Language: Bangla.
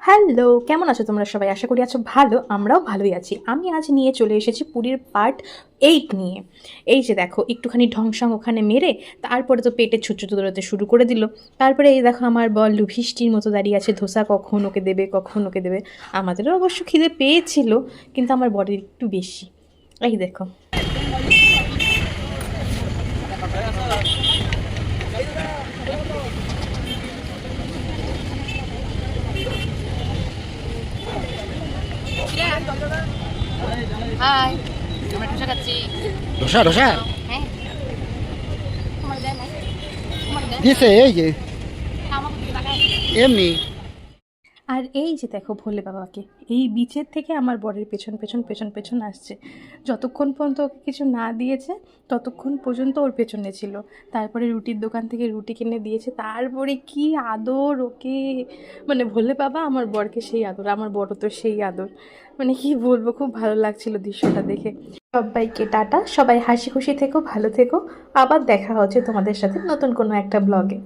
হ্যালো, কেমন আছো তোমরা সবাই? আশা করি আছো ভালো। আমরাও ভালোই আছি। আমি আজ নিয়ে চলে এসেছি পুরীর পার্ট 8 নিয়ে। এই যে দেখো, একটুখানি ঢংসং ওখানে মেরে তারপরে তো পেটে ছুঁচো দৌড়াতে শুরু করে দিল। তারপরে এই দেখো আমার বর লুভিষ্ঠির মতো দাঁড়িয়ে আছে, ধোসা কখন ওকে দেবে, কখন ওকে দেবে। আমাদেরও অবশ্য খিদে পেয়েছিল, কিন্তু আমার বরের একটু বেশি। এই দেখো। হাই, আমরা ধোসা খাচ্ছি। ধোসা ধোসা হ্যাঁ, তোমার দেয় নাই? তোমার দেয়? দিছে এই যে আমাকে দিকে তাকায়। এমনি। আর এই যে দেখো ভোলে বাবাকে, এই বিচের থেকে আমার বরের পেছন পেছন পেছন পেছন আসছে। যতক্ষণ পর্যন্ত ওকে কিছু না দিয়েছে ততক্ষণ পর্যন্ত ওর পেছনে ছিল। তারপরে রুটির দোকান থেকে রুটি কিনে দিয়েছে। তারপরে কি আদর ওকে, মানে ভোলে বাবা আমার বরকে সেই আদর, আমার বড় তো সেই আদর। মানে কি বলবো, খুব ভালো লাগছিল দৃশ্যটা দেখে। সবাইকে টাটা, সবাই হাসি খুশি থেকো, ভালো থেকো। আবার দেখা হচ্ছে তোমাদের সাথে নতুন কোনো একটা ব্লগে।